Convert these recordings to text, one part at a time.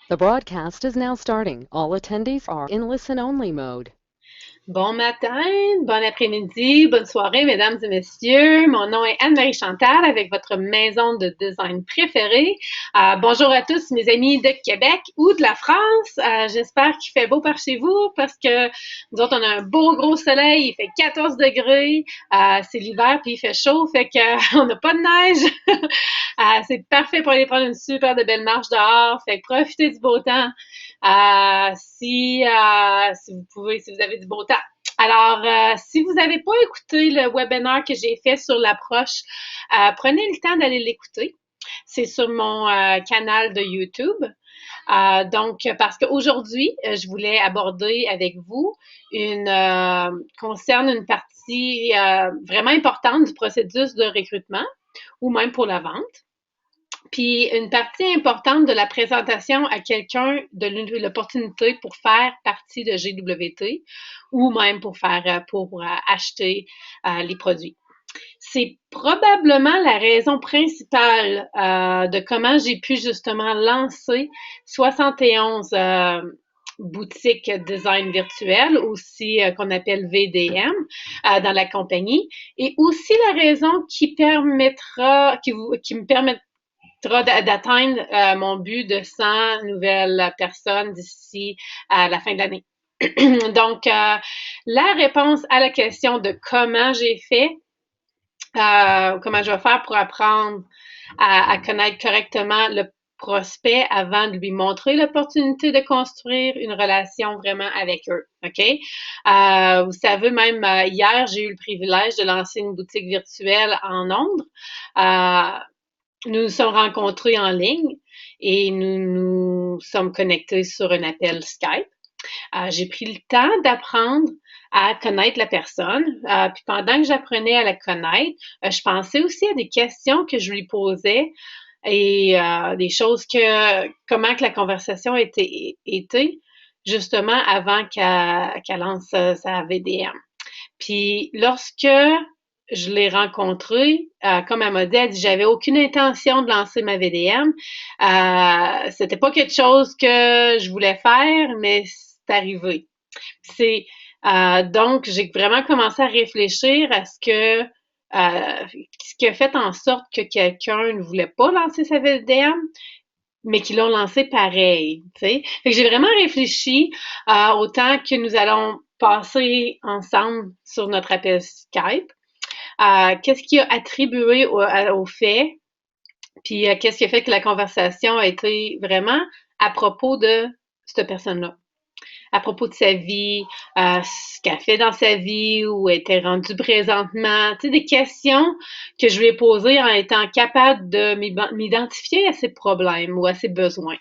The broadcast is now starting. All attendees are in listen-only mode. Bon matin, bon après-midi, bonne soirée, mesdames et messieurs. Mon nom est Anne-Marie Chantal avec votre maison de design préférée. Bonjour à tous, mes amis de Québec ou de la France. J'espère qu'il fait beau par chez vous parce que nous autres, on a un beau gros soleil. Il fait 14 degrés. C'est l'hiver puis il fait chaud, fait que on n'a pas de neige. C'est parfait pour aller prendre une super de belle marche dehors. Fait que profitez du beau temps. Si vous pouvez, si vous avez du beau temps. Alors, si vous n'avez pas écouté le webinaire que j'ai fait sur l'approche, prenez le temps d'aller l'écouter. C'est sur mon canal de YouTube. Donc, parce qu'aujourd'hui, je voulais aborder avec vous concerne une partie vraiment importante du processus de recrutement ou même pour la vente. Puis une partie importante de la présentation à quelqu'un de l'opportunité pour faire partie de GWT ou même pour acheter les produits. C'est probablement la raison principale de comment j'ai pu justement lancer 71 boutiques design virtuel, aussi qu'on appelle VDM, dans la compagnie, et aussi la raison qui me permettra d'atteindre mon but de 100 nouvelles personnes d'ici à la fin de l'année. Donc, la réponse à la question de comment j'ai fait, comment je vais faire pour apprendre à connaître correctement le prospect avant de lui montrer l'opportunité de construire une relation vraiment avec eux. OK? Vous savez, même hier, j'ai eu le privilège de lancer une boutique virtuelle en Londres. Nous nous sommes rencontrés en ligne et nous nous sommes connectés sur un appel Skype. J'ai pris le temps d'apprendre à connaître la personne. Puis pendant que j'apprenais à la connaître, je pensais aussi à des questions que je lui posais et des choses comment que la conversation était justement avant qu'elle lance sa VDM. Puis lorsque je l'ai rencontrée, comme elle m'a dit, elle dit j'avais aucune intention de lancer ma VDM. C'était pas quelque chose que je voulais faire, mais c'est arrivé. C'est donc j'ai vraiment commencé à réfléchir à ce qui a fait en sorte que quelqu'un ne voulait pas lancer sa VDM, mais qui l'ont lancé pareil. Tu sais. Fait que j'ai vraiment réfléchi au temps que nous allons passer ensemble sur notre appel Skype. Qu'est-ce qui a attribué au fait, puis qu'est-ce qui a fait que la conversation a été vraiment à propos de cette personne-là, à propos de sa vie, ce qu'elle fait dans sa vie, où elle était rendue présentement, tu sais, des questions que je lui ai posées en étant capable de m'identifier à ses problèmes ou à ses besoins.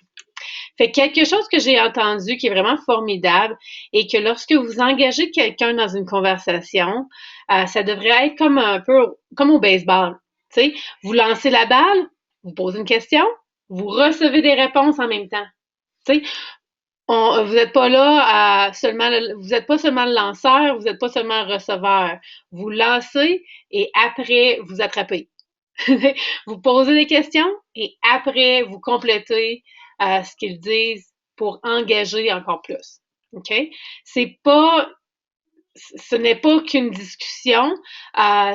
Fait que quelque chose que j'ai entendu qui est vraiment formidable et que lorsque vous engagez quelqu'un dans une conversation, ça devrait être comme un peu comme au baseball. Tu sais, vous lancez la balle, vous posez une question, vous recevez des réponses en même temps. Tu sais, vous n'êtes pas là vous n'êtes pas seulement le lanceur, vous n'êtes pas seulement le receveur. Vous lancez et après vous attrapez. Vous posez des questions et après vous complétez ce qu'ils disent pour engager encore plus. OK? C'est pas Ce n'est pas qu'une discussion,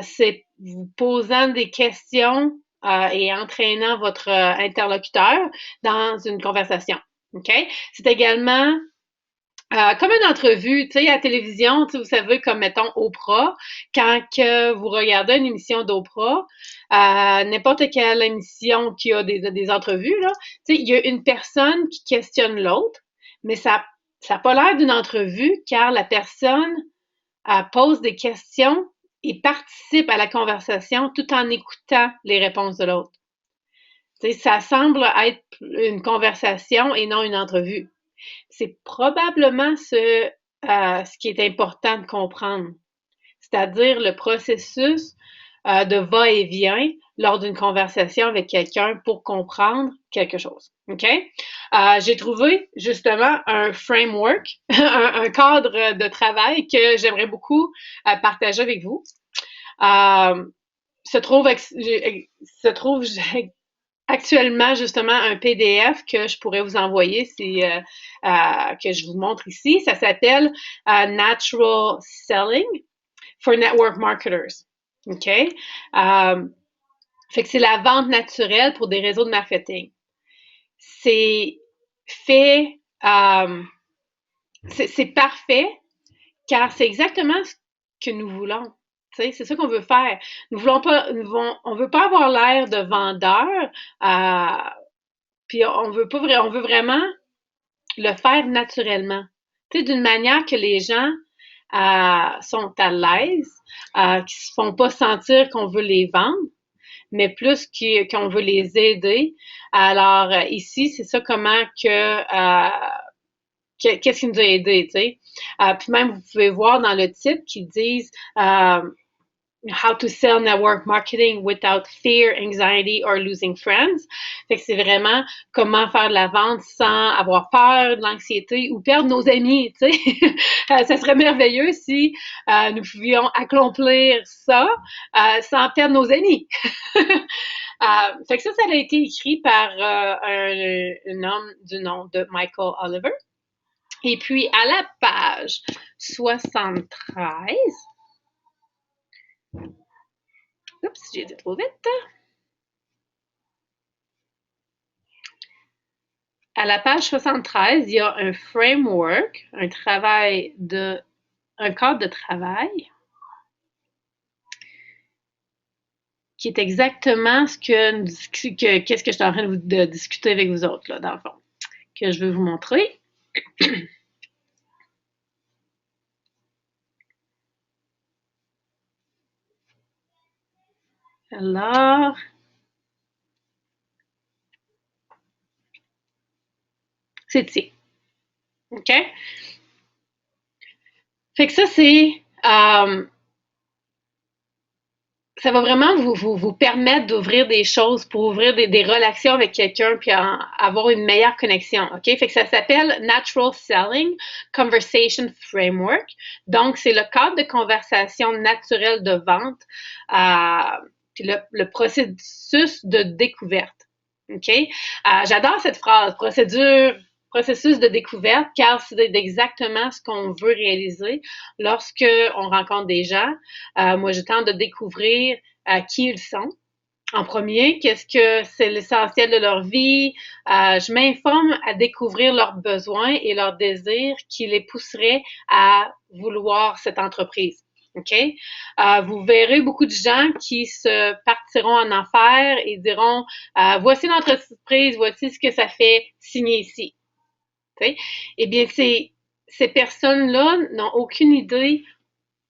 c'est vous posant des questions et entraînant votre interlocuteur dans une conversation. OK? C'est également comme une entrevue, tu sais, à la télévision, tu sais, vous savez, comme mettons Oprah, quand que vous regardez une émission d'Oprah, n'importe quelle émission qui a des entrevues, là, tu sais, il y a une personne qui questionne l'autre, mais ça n'a pas l'air d'une entrevue car la personne pose des questions et participe à la conversation tout en écoutant les réponses de l'autre. Tu sais, ça semble être une conversation et non une entrevue. C'est probablement ce qui est important de comprendre, c'est-à-dire le processus de va-et-vient lors d'une conversation avec quelqu'un pour comprendre quelque chose. OK? J'ai trouvé justement un framework, un cadre de travail que j'aimerais beaucoup partager avec vous. Euh, se trouve actuellement justement un PDF que je pourrais vous envoyer, que je vous montre ici. Ça s'appelle Natural Selling for Network Marketers. OK? Fait que c'est la vente naturelle pour des réseaux de marketing. C'est fait, c'est parfait car c'est exactement ce que nous voulons. C'est ça qu'on veut faire. Nous voulons pas, on veut pas avoir l'air de vendeur, puis on veut pas on veut vraiment le faire naturellement. D'une manière que les gens sont à l'aise, qui se font pas sentir qu'on veut les vendre, mais plus qu'on veut les aider. Alors ici, c'est ça comment qu'est-ce qui nous a aidés, tu sais. Puis même, vous pouvez voir dans le titre qu'ils disent How to sell network marketing without fear, anxiety or losing friends. Fait que c'est vraiment comment faire de la vente sans avoir peur, de l'anxiété ou perdre nos amis, tu sais. Ça serait merveilleux si nous pouvions accomplir ça sans perdre nos amis. Fait que ça a été écrit par un homme du nom de Michael Oliver. Et puis, à la page 73, oups, j'ai dit trop vite. À la page 73, il y a un framework, un cadre de travail qui est exactement qu'est-ce que je suis en train de discuter avec vous autres, là, dans le fond, que je veux vous montrer. Alors, c'est ici. OK? Fait que ça, ça va vraiment vous permettre d'ouvrir des choses, pour ouvrir des relations avec quelqu'un, puis avoir une meilleure connexion. OK? Fait que ça s'appelle Natural Selling Conversation Framework. Donc, c'est le cadre de conversation naturelle de vente, puis le processus de découverte. OK? J'adore cette phrase, processus de découverte, car c'est exactement ce qu'on veut réaliser lorsque on rencontre des gens. Moi, je tente de découvrir qui ils sont. En premier, qu'est-ce que c'est l'essentiel de leur vie? Je m'informe à découvrir leurs besoins et leurs désirs qui les pousseraient à vouloir cette entreprise. OK? Vous verrez beaucoup de gens qui se partiront en affaires et diront voici notre entreprise, voici ce que ça fait, signer ici. T'sais? Eh bien, ces personnes-là n'ont aucune idée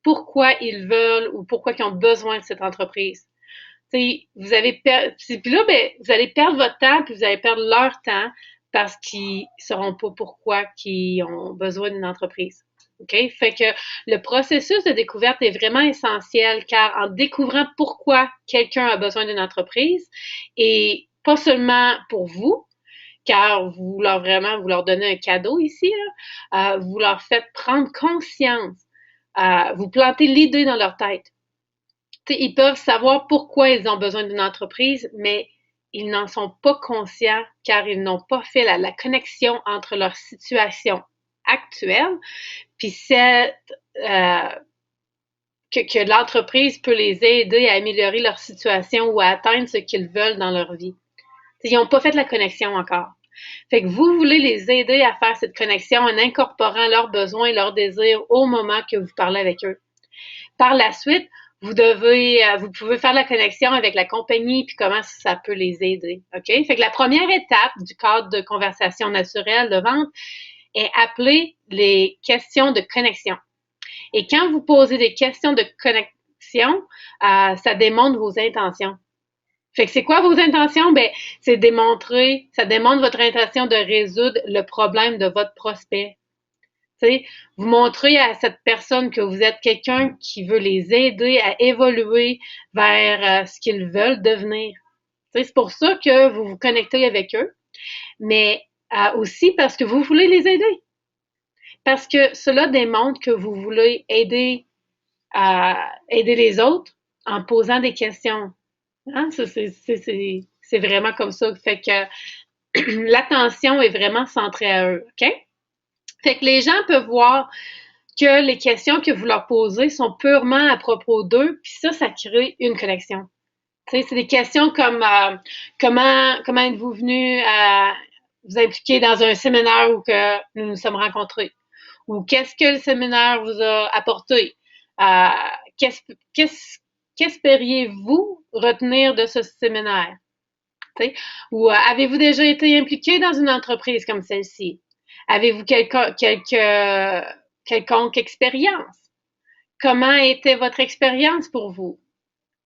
pourquoi ils veulent ou pourquoi ils ont besoin de cette entreprise. Puis là, ben, vous allez perdre votre temps, puis vous allez perdre leur temps parce qu'ils ne sauront pas pourquoi ils ont besoin d'une entreprise. OK? Fait que le processus de découverte est vraiment essentiel car en découvrant pourquoi quelqu'un a besoin d'une entreprise et pas seulement pour vous, car vous leur donnez un cadeau ici, là, vous leur faites prendre conscience, vous plantez l'idée dans leur tête. T'sais, ils peuvent savoir pourquoi ils ont besoin d'une entreprise, mais ils n'en sont pas conscients car ils n'ont pas fait la connexion entre leur situation actuelle puis que l'entreprise peut les aider à améliorer leur situation ou à atteindre ce qu'ils veulent dans leur vie. T'sais, ils n'ont pas fait la connexion encore. Fait que vous voulez les aider à faire cette connexion en incorporant leurs besoins et leurs désirs au moment que vous parlez avec eux. Par la suite, vous pouvez faire la connexion avec la compagnie puis comment ça peut les aider. OK? Fait que la première étape du cadre de conversation naturelle de vente est appelée les questions de connexion. Et quand vous posez des questions de connexion, ça démontre vos intentions. Fait que c'est quoi vos intentions? Ben, ça démontre votre intention de résoudre le problème de votre prospect. T'sais, vous montrez à cette personne que vous êtes quelqu'un qui veut les aider à évoluer vers ce qu'ils veulent devenir. T'sais, c'est pour ça que vous vous connectez avec eux, mais aussi parce que vous voulez les aider. Parce que cela démontre que vous voulez aider les autres en posant des questions. Hein? C'est C'est vraiment comme ça. Fait que l'attention est vraiment centrée à eux, OK? Fait que les gens peuvent voir que les questions que vous leur posez sont purement à propos d'eux, puis ça crée une connexion. Tu sais, c'est des questions comme comment êtes-vous venu à vous impliquer dans un séminaire où que nous nous sommes rencontrés? Ou qu'est-ce que le séminaire vous a apporté? Euh, qu'est-ce, qu'est-ce, qu'espériez-vous retenir de ce séminaire? Tu sais? Ou avez-vous déjà été impliqué dans une entreprise comme celle-ci? Avez-vous quelconque expérience? Comment était votre expérience pour vous?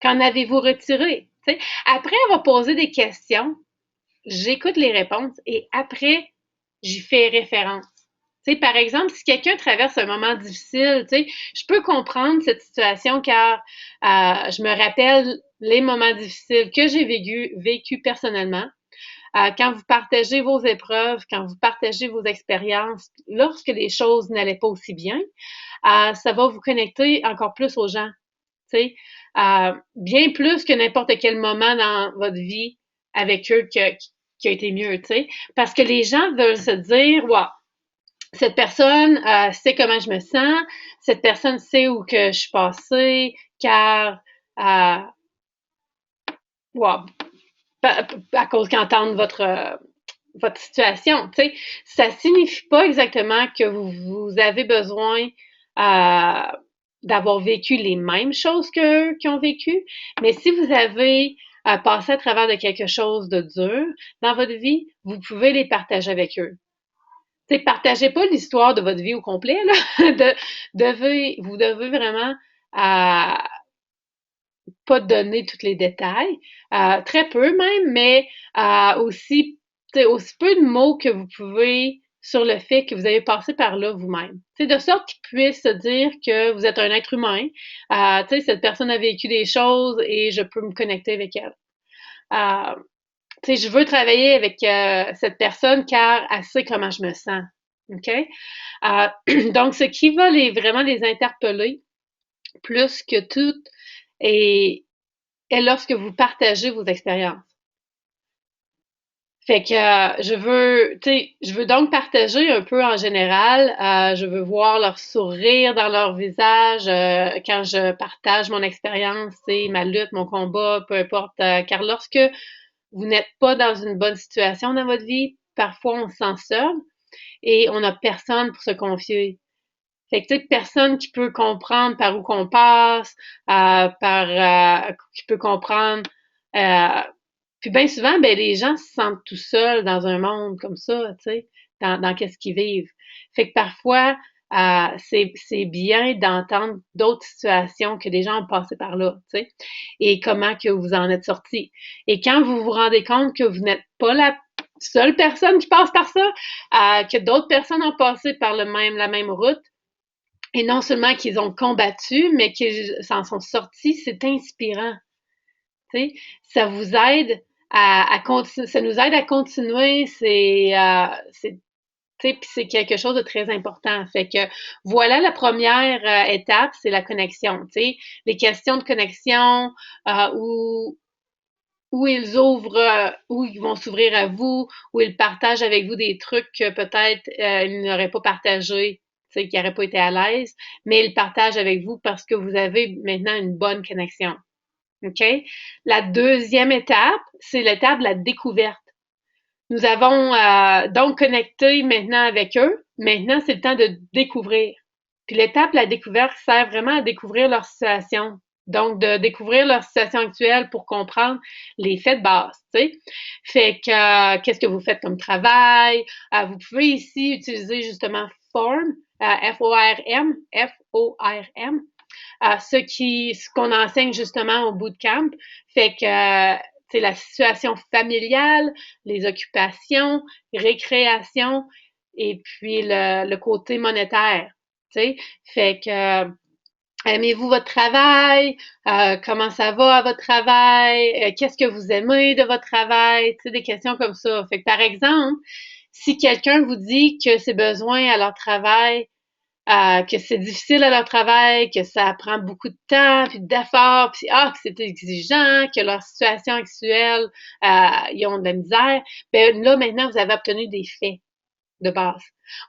Qu'en avez-vous retiré? Tu sais? Après avoir posé des questions, j'écoute les réponses et après, j'y fais référence. Tu sais, par exemple, si quelqu'un traverse un moment difficile, tu sais, je peux comprendre cette situation car je me rappelle les moments difficiles que j'ai vécu personnellement. Quand vous partagez vos épreuves, quand vous partagez vos expériences, lorsque les choses n'allaient pas aussi bien, ça va vous connecter encore plus aux gens. Tu sais, bien plus que n'importe quel moment dans votre vie avec eux qui a été mieux, tu sais. Parce que les gens veulent se dire, wow, cette personne sait comment je me sens, cette personne sait où que je suis passée, car wow, à cause qu'ils entendent votre situation. Tu sais, ça signifie pas exactement que vous avez besoin d'avoir vécu les mêmes choses qu'eux qui ont vécu, mais si vous avez passé à travers de quelque chose de dur dans votre vie, vous pouvez les partager avec eux. Tu sais, partagez pas l'histoire de votre vie au complet, là. Vous devez vraiment pas donner tous les détails, très peu même, mais aussi, aussi peu de mots que vous pouvez sur le fait que vous avez passé par là vous-même. De sorte qu'ils puissent se dire que vous êtes un être humain. Cette personne a vécu des choses et je peux me connecter avec elle. Je veux travailler avec cette personne car elle sait comment je me sens. OK? Donc, ce qui va vraiment les interpeller plus que tout est lorsque vous partagez vos expériences. Fait que je veux donc partager un peu en général. Je veux voir leur sourire dans leur visage quand je partage mon expérience, ma lutte, mon combat, peu importe. Car lorsque vous n'êtes pas dans une bonne situation dans votre vie, parfois on se sent seul et on n'a personne pour se confier. Fait que tu sais, personne qui peut comprendre par où qu'on passe, qui peut comprendre. Puis bien souvent, ben les gens se sentent tout seuls dans un monde comme ça, tu sais, dans qu'est-ce qu'ils vivent. Fait que parfois, c'est bien d'entendre d'autres situations que des gens ont passé par là, tu sais, et comment que vous en êtes sortis. Et quand vous vous rendez compte que vous n'êtes pas la seule personne qui passe par ça, que d'autres personnes ont passé par la même route, et non seulement qu'ils ont combattu, mais qu'ils s'en sont sortis, c'est inspirant. Tu sais, ça vous aide à continuer, ça nous aide à continuer, puis c'est quelque chose de très important. Fait que voilà la première étape, c'est la connexion. Tu sais, les questions de connexion où ils ouvrent, où ils vont s'ouvrir à vous, où ils partagent avec vous des trucs que peut-être ils n'auraient pas partagé, tu sais, qui n'auraient pas été à l'aise, mais ils partagent avec vous parce que vous avez maintenant une bonne connexion. OK? La deuxième étape, c'est l'étape de la découverte. Nous avons donc connecté maintenant avec eux. Maintenant, c'est le temps de découvrir. Puis l'étape de la découverte sert vraiment à découvrir leur situation. Donc, de découvrir leur situation actuelle pour comprendre les faits de base, tu sais. Fait que, qu'est-ce que vous faites comme travail? Vous pouvez ici utiliser justement FORM, F-O-R-M, F-O-R-M, ce qu'on enseigne justement au bootcamp. Fait que, c'est la situation familiale, les occupations, récréation et puis le côté monétaire. T'sais. Fait que aimez-vous votre travail? Comment ça va à votre travail? Qu'est-ce que vous aimez de votre travail? Tu sais, des questions comme ça. Fait que par exemple, si quelqu'un vous dit que ses besoins à leur travail que c'est difficile à leur travail, que ça prend beaucoup de temps, puis d'efforts, puis que c'est exigeant, que leur situation actuelle, ils ont de la misère, ben là, maintenant, vous avez obtenu des faits de base.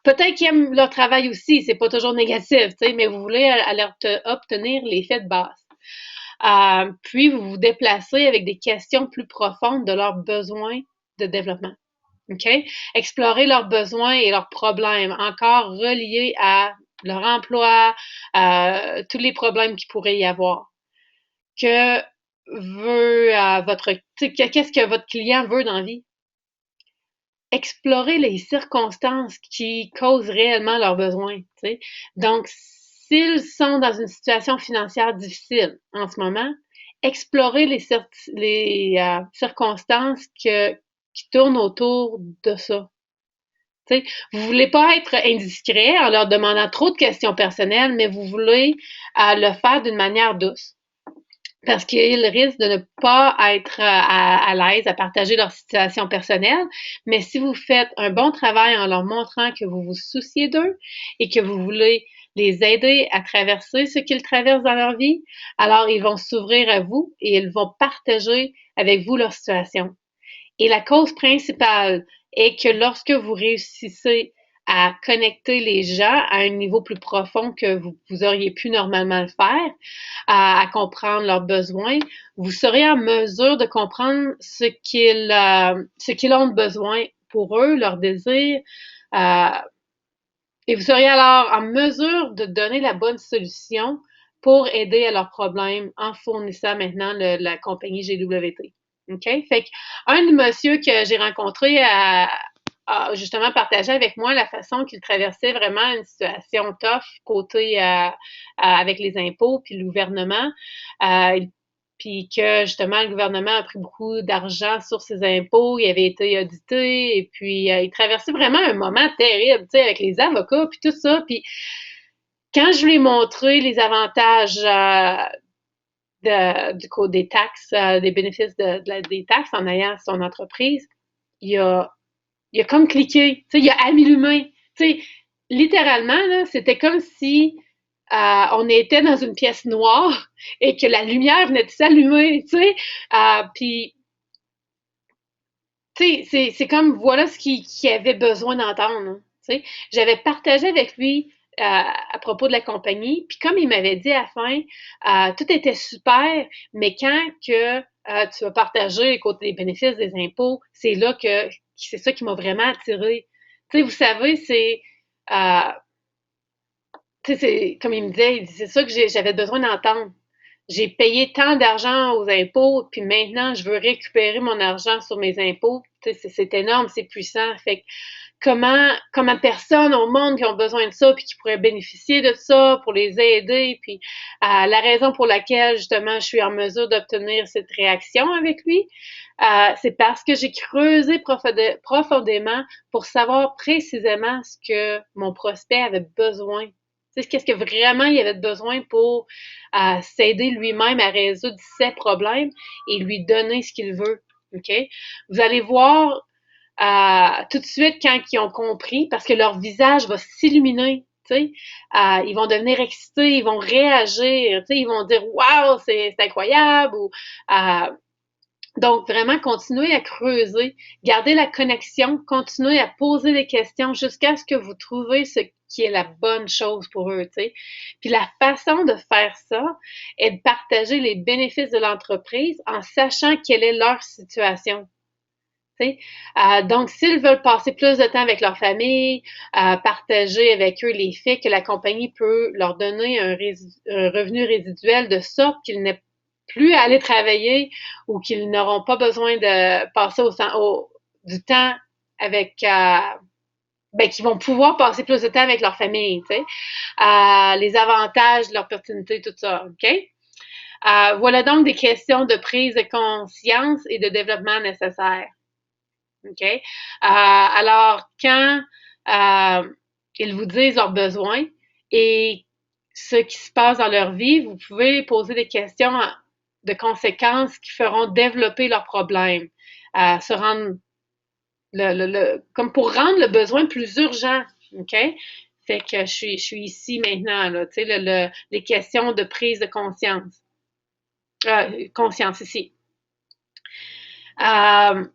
Peut-être qu'ils aiment leur travail aussi, c'est pas toujours négatif, tu sais, mais vous voulez aller obtenir les faits de base. Puis, vous vous déplacez avec des questions plus profondes de leurs besoins de développement. OK? Explorer leurs besoins et leurs problèmes, encore reliés à leur emploi, tous les problèmes qu'il pourrait y avoir. Que veut qu'est-ce que votre client veut dans la vie? Explorer les circonstances qui causent réellement leurs besoins. T'sais. Donc, s'ils sont dans une situation financière difficile en ce moment, explorer les circonstances qui tournent autour de ça. T'sais, vous voulez pas être indiscret en leur demandant trop de questions personnelles, mais vous voulez le faire d'une manière douce. Parce qu'ils risquent de ne pas être à l'aise à partager leur situation personnelle. Mais si vous faites un bon travail en leur montrant que vous vous souciez d'eux et que vous voulez les aider à traverser ce qu'ils traversent dans leur vie, alors ils vont s'ouvrir à vous et ils vont partager avec vous leur situation. Et la cause principale est que lorsque vous réussissez à connecter les gens à un niveau plus profond que vous auriez pu normalement le faire, à comprendre leurs besoins, vous serez en mesure de comprendre ce qu'ils ont besoin pour eux, leurs désirs, euh, et vous seriez alors en mesure de donner la bonne solution pour aider à leurs problèmes en fournissant maintenant la compagnie GWT. OK? Fait qu'un monsieur que j'ai rencontré a justement partagé avec moi la façon qu'il traversait vraiment une situation tough côté avec les impôts puis le gouvernement. Puis que justement le gouvernement a pris beaucoup d'argent sur ses impôts, il avait été audité et puis il traversait vraiment un moment terrible, tu sais, avec les avocats puis tout ça. Puis quand je lui ai montré les avantages du coup des taxes, des bénéfices des taxes en ayant son entreprise, il a, il a comme cliqué, tu sais, il a allumé, tu sais, littéralement là, c'était comme si on était dans une pièce noire et que la lumière venait de s'allumer, tu sais. Puis, tu sais, c'est comme voilà ce qu'il avait besoin d'entendre. Hein, tu sais. J'avais partagé avec lui à propos de la compagnie, puis comme il m'avait dit à la fin, tout était super, mais quand que tu vas partager côté des bénéfices des impôts, c'est là que c'est ça qui m'a vraiment attiré. Tu sais, vous savez, euh, tu sais, c'est comme il me disait, il dit, c'est ça que j'avais besoin d'entendre. J'ai payé tant d'argent aux impôts, puis maintenant je veux récupérer mon argent sur mes impôts. Tu sais, c'est énorme, c'est puissant. Fait que comment personne au monde qui ont besoin de ça, puis qui pourraient bénéficier de ça pour les aider, puis la raison pour laquelle justement je suis en mesure d'obtenir cette réaction avec lui, c'est parce que j'ai creusé profondément pour savoir précisément ce que mon prospect avait besoin. Tu sais, qu'est-ce que vraiment il avait besoin pour s'aider lui-même à résoudre ses problèmes et lui donner ce qu'il veut. OK? Vous allez voir tout de suite quand ils ont compris, parce que leur visage va s'illuminer. Tu sais, ils vont devenir excités, ils vont réagir, tu sais, ils vont dire waouh, c'est incroyable ou donc, vraiment, continuez à creuser, gardez la connexion, continuez à poser des questions jusqu'à ce que vous trouvez ce qui est la bonne chose pour eux, tu sais. Puis la façon de faire ça est de partager les bénéfices de l'entreprise en sachant quelle est leur situation. Tu sais. Donc, s'ils veulent passer plus de temps avec leur famille, partager avec eux les faits que la compagnie peut leur donner un revenu résiduel de sorte qu'ils n'aient plus à aller travailler ou qu'ils n'auront pas besoin de passer du temps avec ben, qu'ils vont pouvoir passer plus de temps avec leur famille, tu sais, les avantages, l'opportunité, tout ça, OK? Voilà donc des questions de prise de conscience et de développement nécessaires. OK? Alors, quand ils vous disent leurs besoins et ce qui se passe dans leur vie, vous pouvez poser des questions de conséquences qui feront développer leurs problèmes, se rendre comme pour rendre le besoin plus urgent. OK? Fait que je suis ici maintenant, là, tu sais, les questions de prise de conscience. Conscience ici. Euh,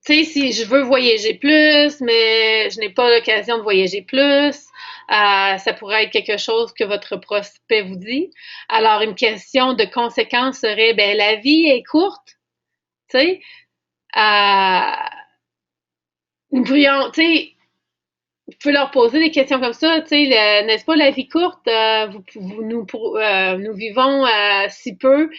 Tu sais, si je veux voyager plus, mais je n'ai pas l'occasion de voyager plus, ça pourrait être quelque chose que votre prospect vous dit. Alors, une question de conséquence serait, ben, la vie est courte, tu sais. Euh, nous pourrions, tu sais, vous pouvez leur poser des questions comme ça, tu sais, n'est-ce pas la vie courte? Nous vivons si peu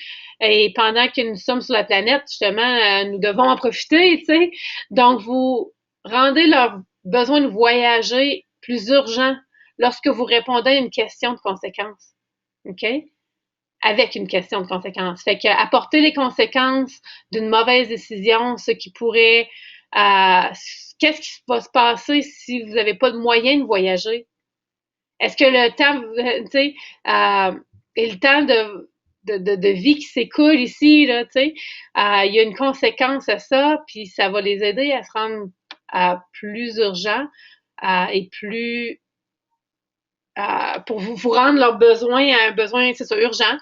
et pendant que nous sommes sur la planète, justement, nous devons en profiter, tu sais. Donc, vous rendez leur besoin de voyager plus urgent lorsque vous répondez à une question de conséquence, OK? Avec une question de conséquence. Fait que apporter les conséquences d'une mauvaise décision, ce qui pourrait qu'est-ce qui va se passer si vous n'avez pas de moyen de voyager? Est-ce que le temps, tu sais, et le temps de vie qui s'écoule ici, là, tu sais, il y a une conséquence à ça, puis ça va les aider à se rendre plus urgent et plus pour vous rendre leurs besoins à un besoin, c'est ça, urgent,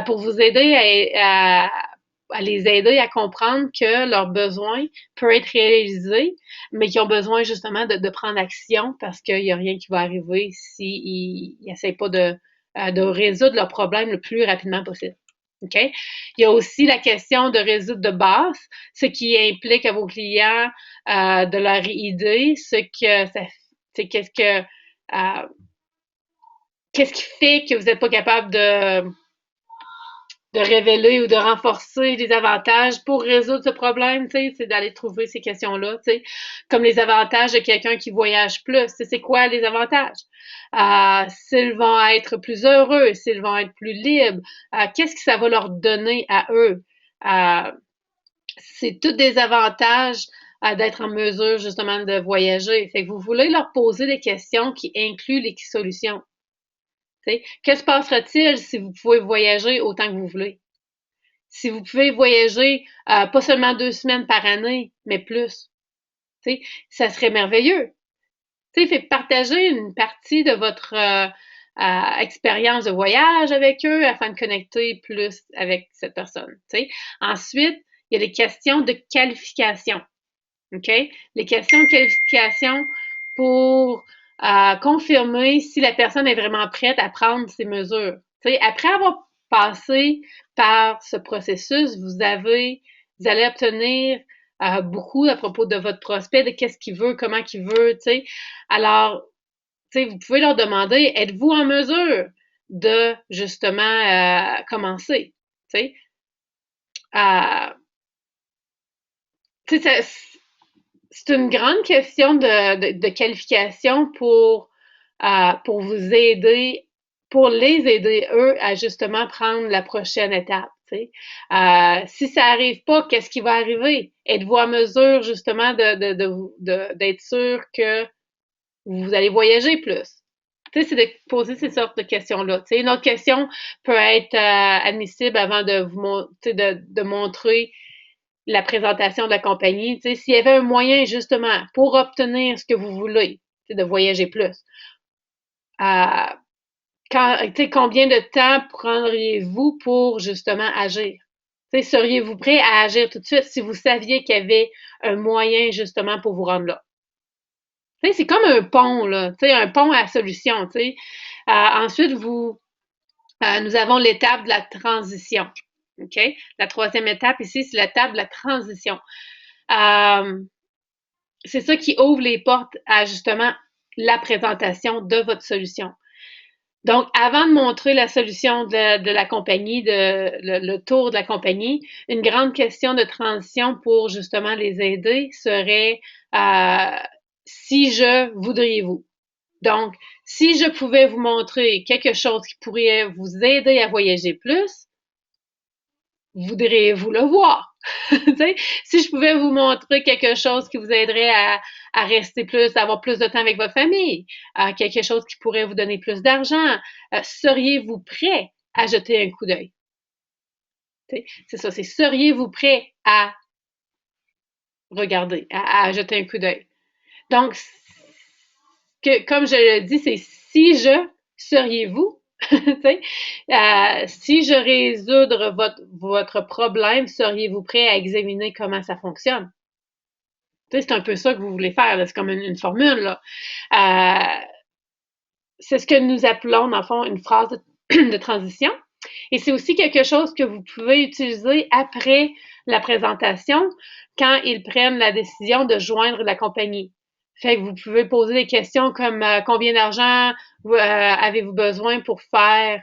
pour vous aider à les aider à comprendre que leurs besoins peuvent être réalisés, mais qu'ils ont besoin justement de prendre action parce qu'il n'y a rien qui va arriver s'ils n'essaient pas de résoudre leurs problèmes le plus rapidement possible. OK? Il y a aussi la question de résoudre de base, ce qui implique à vos clients de leur aider, qu'est-ce qui fait que vous n'êtes pas capable de révéler ou de renforcer les avantages pour résoudre ce problème, tu sais, c'est d'aller trouver ces questions-là, tu sais, comme les avantages de quelqu'un qui voyage plus. C'est quoi les avantages? S'ils vont être plus heureux, s'ils vont être plus libres, qu'est-ce que ça va leur donner à eux? Euh, c'est tous des avantages d'être en mesure justement de voyager. Fait que vous voulez leur poser des questions qui incluent les solutions. T'sais, que se passera-t-il si vous pouvez voyager autant que vous voulez? Si vous pouvez voyager pas seulement 2 semaines par année, mais plus, t'sais, ça serait merveilleux. Fait partager une partie de votre expérience de voyage avec eux afin de connecter plus avec cette personne. T'sais. Ensuite, il y a les questions de qualification. OK? Les questions de qualification pour confirmer si la personne est vraiment prête à prendre ces mesures. T'sais, après avoir passé par ce processus, vous allez obtenir beaucoup à propos de votre prospect, de qu'est-ce qu'il veut, comment qu'il veut, tu sais. Alors, tu sais, vous pouvez leur demander, êtes-vous en mesure de justement commencer, tu sais. Euh, tu sais, c'est une grande question de qualification pour vous aider, pour les aider, eux, à justement prendre la prochaine étape. Tu sais. Si ça n'arrive pas, qu'est-ce qui va arriver? Êtes-vous en mesure justement d'être sûr que vous allez voyager plus? Tu sais, c'est de poser ces sortes de questions-là. Tu sais, une autre question peut être admissible avant de vous de montrer la présentation de la compagnie, tu sais, s'il y avait un moyen justement pour obtenir ce que vous voulez, tu sais, de voyager plus, euh, tu sais, combien de temps prendriez-vous pour justement agir? Tu sais, seriez-vous prêt à agir tout de suite si vous saviez qu'il y avait un moyen justement pour vous rendre là? Tu sais, c'est comme un pont, là, tu sais, un pont à solution, tu sais. Ensuite, nous avons l'étape de la transition. OK? La troisième étape ici, c'est l'étape de la transition. Euh, c'est ça qui ouvre les portes à justement la présentation de votre solution. Donc, avant de montrer la solution de la compagnie, le tour de la compagnie, une grande question de transition pour justement les aider serait si je voudriez-vous. Donc, si je pouvais vous montrer quelque chose qui pourrait vous aider à voyager plus, voudriez-vous le voir? Si je pouvais vous montrer quelque chose qui vous aiderait à rester plus, à avoir plus de temps avec votre famille, quelque chose qui pourrait vous donner plus d'argent, seriez-vous prêt à jeter un coup d'œil? C'est ça, c'est seriez-vous prêt à regarder, à jeter un coup d'œil? Donc, comme je le dis, c'est si je, seriez-vous? Tu sais, si je résoudre votre problème, seriez-vous prêt à examiner comment ça fonctionne? Tu sais, c'est un peu ça que vous voulez faire, c'est comme une formule, là. Euh, c'est ce que nous appelons, dans le fond, une phrase de transition. Et c'est aussi quelque chose que vous pouvez utiliser après la présentation quand ils prennent la décision de joindre la compagnie. Fait que vous pouvez poser des questions comme combien d'argent avez-vous besoin pour faire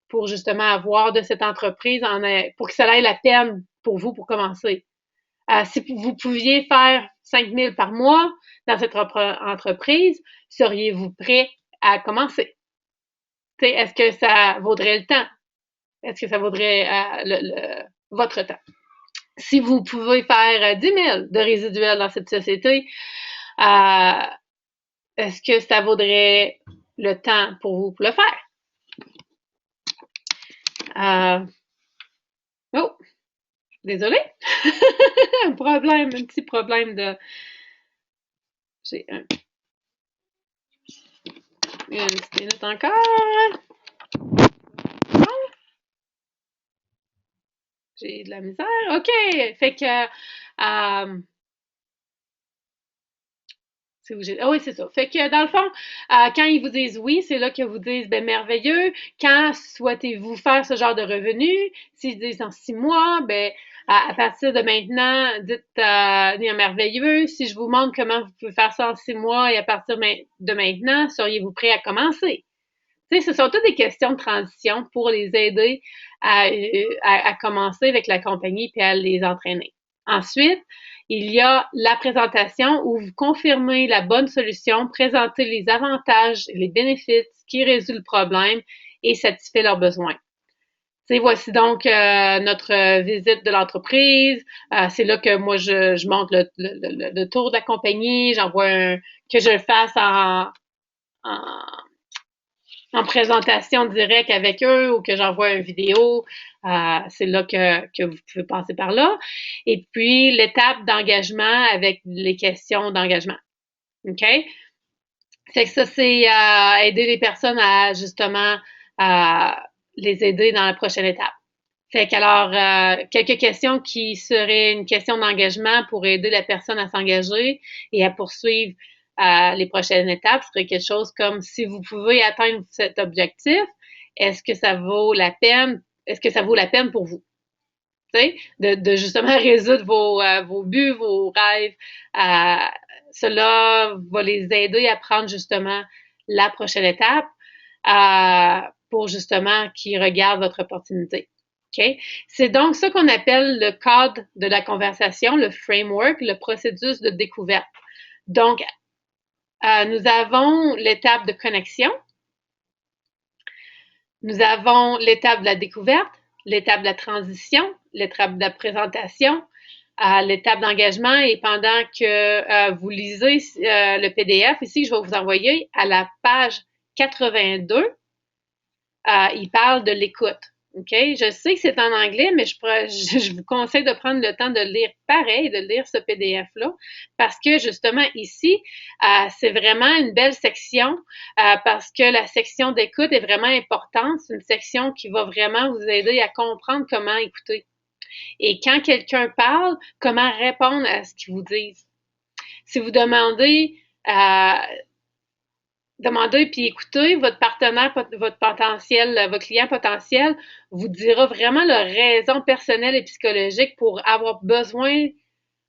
pour justement avoir de cette entreprise pour que ça ait la peine pour vous pour commencer. Si vous pouviez faire 5 000 par mois dans cette entreprise, seriez-vous prêt à commencer? T'sais, est-ce que ça vaudrait le temps? Est-ce que ça vaudrait votre temps? Si vous pouvez faire 10 000 de résiduels dans cette société, euh, est-ce que ça vaudrait le temps pour vous pour le faire? Oh, désolé. Un petit problème de... J'ai une petite minute encore. J'ai de la misère. OK. Fait que c'est où j'ai. Ah oui, c'est ça. Fait que dans le fond, quand ils vous disent oui, c'est là que vous disent ben merveilleux. Quand souhaitez-vous faire ce genre de revenu? S'ils disent dans 6 mois, ben à partir de maintenant, dites merveilleux. Si je vous montre comment vous pouvez faire ça en 6 mois et à partir de maintenant, seriez-vous prêt à commencer? Tu sais, ce sont toutes des questions de transition pour les aider à commencer avec la compagnie puis à les entraîner. Ensuite, il y a la présentation où vous confirmez la bonne solution, présentez les avantages et les bénéfices qui résolvent le problème et satisfait leurs besoins. Tu sais, voici donc notre visite de l'entreprise. C'est là que moi, je montre le tour de la compagnie. Que je le fasse en en présentation directe avec eux ou que j'envoie une vidéo, c'est là que vous pouvez passer par là. Et puis, l'étape d'engagement avec les questions d'engagement. OK? Fait que ça, c'est aider les personnes à justement les aider dans la prochaine étape. Fait qu'alors, quelques questions qui seraient une question d'engagement pour aider la personne à s'engager et à poursuivre les prochaines étapes serait quelque chose comme si vous pouvez atteindre cet objectif, est-ce que ça vaut la peine? Est-ce que ça vaut la peine pour vous? De justement résoudre vos buts, vos rêves. Cela va les aider à prendre justement la prochaine étape pour justement qu'ils regardent votre opportunité. OK? C'est donc ça qu'on appelle le cadre de la conversation, le framework, le processus de découverte. Donc, nous avons l'étape de connexion, nous avons l'étape de la découverte, l'étape de la transition, l'étape de la présentation, l'étape d'engagement et pendant que vous lisez le PDF, ici, je vais vous envoyer à la page 82, il parle de l'écoute. OK? Je sais que c'est en anglais, mais je vous conseille de prendre le temps de lire pareil, de lire ce PDF-là, parce que justement ici, c'est vraiment une belle section, parce que la section d'écoute est vraiment importante. C'est une section qui va vraiment vous aider à comprendre comment écouter. Et quand quelqu'un parle, comment répondre à ce qu'ils vous disent. Si vous demandez puis écoutez, votre partenaire, votre potentiel, votre client potentiel vous dira vraiment leur raison personnelle et psychologique pour avoir besoin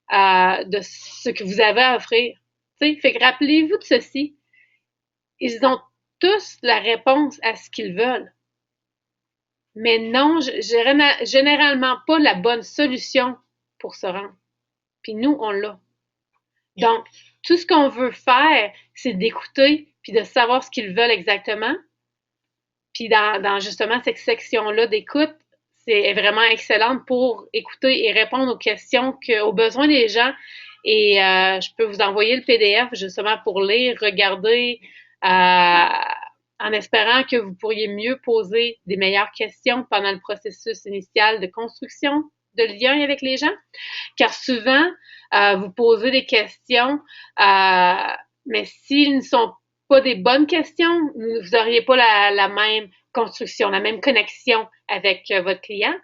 de ce que vous avez à offrir. T'sais? Fait que rappelez-vous de ceci. Ils ont tous la réponse à ce qu'ils veulent. Mais non, généralement pas la bonne solution pour se rendre. Puis nous, on l'a. Donc, tout ce qu'on veut faire, c'est d'écouter puis de savoir ce qu'ils veulent exactement. Puis dans justement cette section-là d'écoute, c'est vraiment excellente pour écouter et répondre aux questions, aux besoins des gens. Et je peux vous envoyer le PDF justement pour lire, regarder, en espérant que vous pourriez mieux poser des meilleures questions pendant le processus initial de construction de lien avec les gens. Car souvent, vous posez des questions, mais s'ils ne sont pas des bonnes questions, vous n'auriez pas la même construction, la même connexion avec votre client,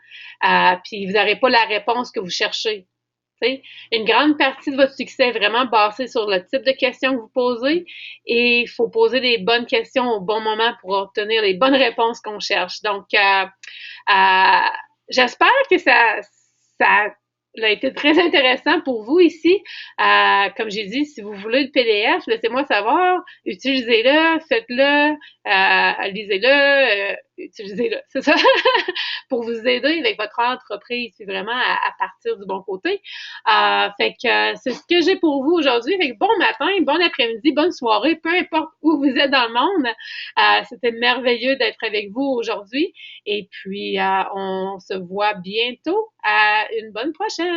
puis vous n'aurez pas la réponse que vous cherchez. T'sais, une grande partie de votre succès est vraiment basée sur le type de questions que vous posez et il faut poser les bonnes questions au bon moment pour obtenir les bonnes réponses qu'on cherche. Donc, j'espère que ça a été très intéressant pour vous ici. Comme j'ai dit, si vous voulez le PDF, laissez-moi savoir. Utilisez-le, faites-le, lisez-le, utilisez-le. C'est ça. Pour vous aider avec votre entreprise, puis vraiment à partir du bon côté. Fait que c'est ce que j'ai pour vous aujourd'hui. Fait que bon matin, bon après-midi, bonne soirée, peu importe où vous êtes dans le monde. C'était merveilleux d'être avec vous aujourd'hui. Et puis, on se voit bientôt. À une bonne prochaine!